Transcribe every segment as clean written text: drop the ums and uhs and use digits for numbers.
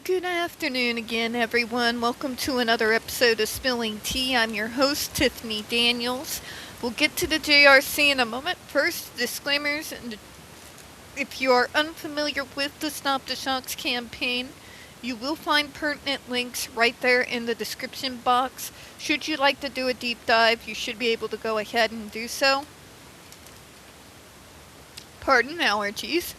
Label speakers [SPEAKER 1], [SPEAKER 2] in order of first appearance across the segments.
[SPEAKER 1] Good afternoon again, everyone. Welcome to another episode of Spilling Tea. I'm your host, Tiffany Daniels. We'll get to the JRC in a moment. First, disclaimers. If you are unfamiliar with the Stop the Shocks campaign, you will find pertinent links right there in the description box. Should you like to do a deep dive, you should be able to go ahead and do so. Pardon allergies.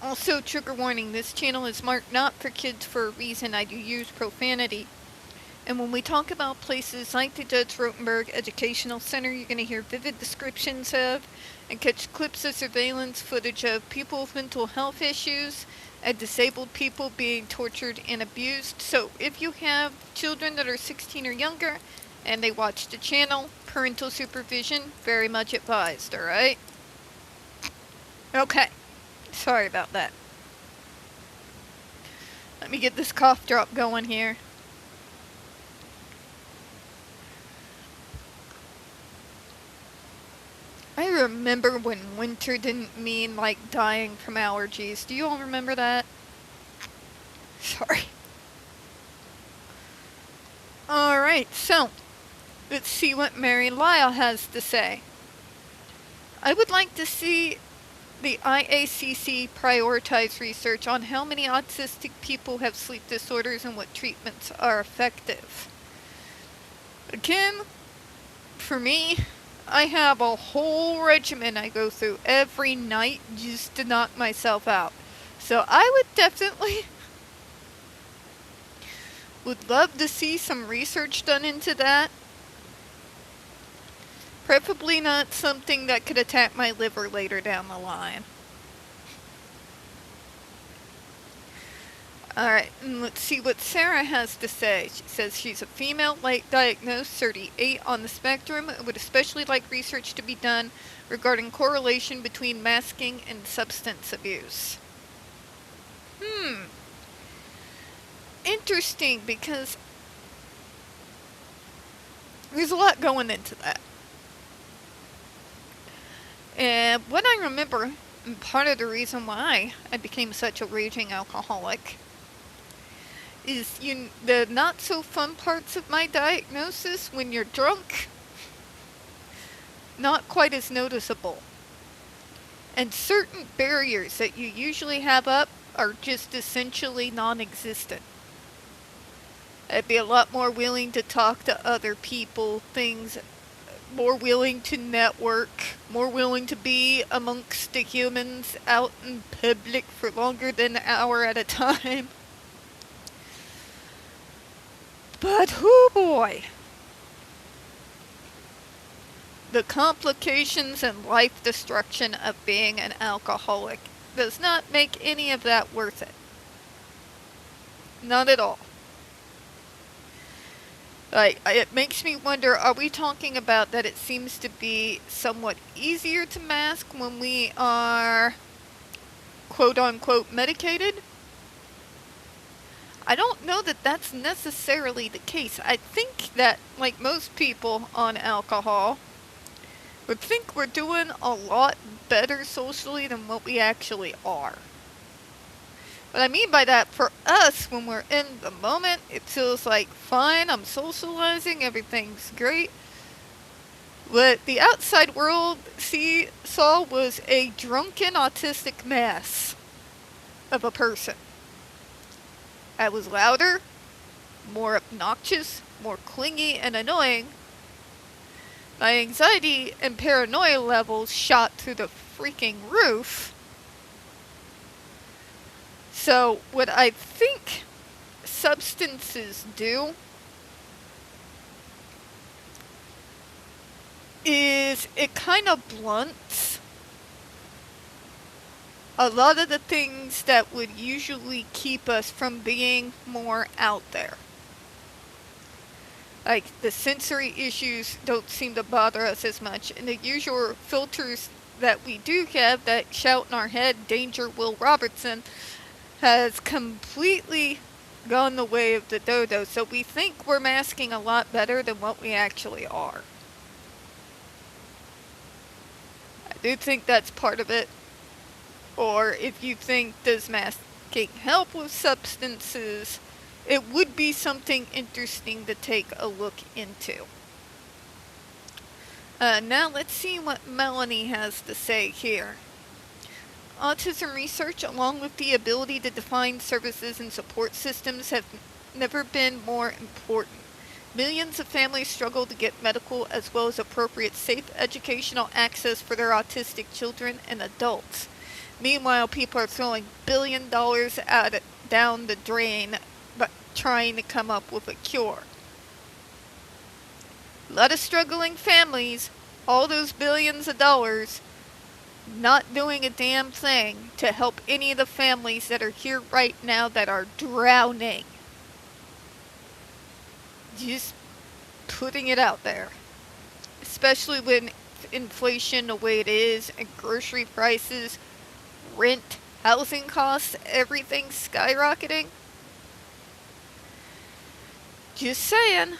[SPEAKER 1] Also, trigger warning, this channel is marked not for kids for a reason. I do use profanity. And when we talk about places like the Judge Rotenberg Educational Center, you're going to hear vivid descriptions of and catch clips of surveillance footage of people with mental health issues and disabled people being tortured and abused. So if you have children that are 16 or younger and they watch the channel, parental supervision very much advised, alright? Okay. Sorry about that. Let me get this cough drop going here. I remember when winter didn't mean like dying from allergies. Do you all remember that? Sorry. Alright, so let's see what Mary Lyle has to say. I would like to see the IACC prioritize research on how many autistic people have sleep disorders and what treatments are effective. Again, for me, I have a whole regimen I go through every night just to knock myself out. So I would definitely would love to see some research done into that. Preferably not something that could attack my liver later down the line. Alright, and let's see what Sarah has to say. She says she's a female, late diagnosed, 38 on the spectrum, and would especially like research to be done regarding correlation between masking and substance abuse. Interesting, because there's a lot going into that. And what I remember, and part of the reason why I became such a raging alcoholic, is the not so fun parts of my diagnosis when you're drunk, not quite as noticeable. And certain barriers that you usually have up are just essentially non-existent. I'd be a lot more willing to talk to other people, more willing to network, more willing to be amongst the humans out in public for longer than an hour at a time. But, oh boy, the complications and life destruction of being an alcoholic does not make any of that worth it. Not at all. It makes me wonder, are we talking about that it seems to be somewhat easier to mask when we are quote-unquote medicated? I don't know that that's necessarily the case. I think that, like most people on alcohol, would think we're doing a lot better socially than what we actually are. What I mean by that, for us, when we're in the moment, it feels like, fine, I'm socializing, everything's great. What the outside world saw was a drunken autistic mess of a person. I was louder, more obnoxious, more clingy and annoying. My anxiety and paranoia levels shot through the freaking roof. So, what I think substances do is it kind of blunts a lot of the things that would usually keep us from being more out there. Like, the sensory issues don't seem to bother us as much, and the usual filters that we do have that shout in our head, "Danger, Will Robertson," has completely gone the way of the dodo, so we think we're masking a lot better than what we actually are. I do think that's part of it. Or if you think, does getting help with substances, it would be something interesting to take a look into. Now let's see what Melanie has to say here. Autism research, along with the ability to define services and support systems, have never been more important. Millions of families struggle to get medical as well as appropriate safe educational access for their autistic children and adults. Meanwhile, people are throwing $billion down the drain but trying to come up with a cure. A lot of struggling families, all those billions of dollars, not doing a damn thing to help any of the families that are here right now that are drowning. Just putting it out there. Especially when inflation the way it is and grocery prices, rent, housing costs, everything skyrocketing. Just saying.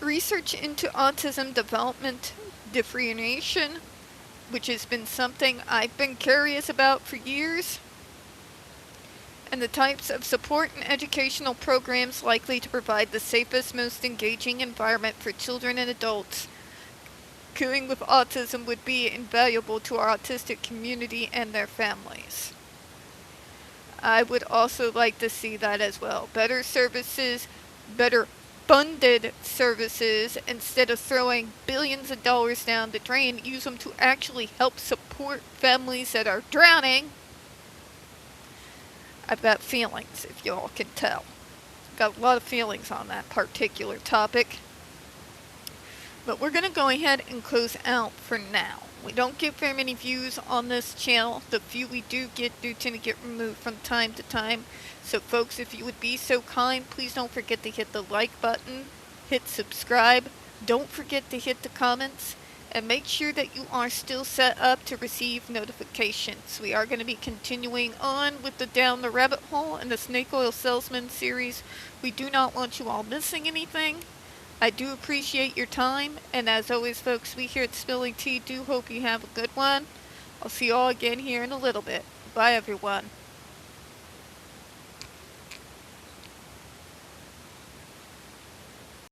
[SPEAKER 1] Research into autism development differentiation, which has been something I've been curious about for years, and the types of support and educational programs likely to provide the safest, most engaging environment for children and adults dealing with autism would be invaluable to our autistic community and their families. I would also like to see that as well. Better services, better funded services, instead of throwing billions of dollars down the drain, use them to actually help support families that are drowning. I've got feelings, if y'all can tell. Got a lot of feelings on that particular topic. But we're going to go ahead and close out for now. We don't get very many views on this channel. The few we do tend to get removed from time to time. So folks, if you would be so kind, please don't forget to hit the like button, hit subscribe, don't forget to hit the comments, and make sure that you are still set up to receive notifications. We are going to be continuing on with the Down the Rabbit Hole and the Snake Oil Salesman series. We do not want you all missing anything. I do appreciate your time, and as always folks, we here at Spilling Tea do hope you have a good one. I'll see you all again here in a little bit. Bye everyone.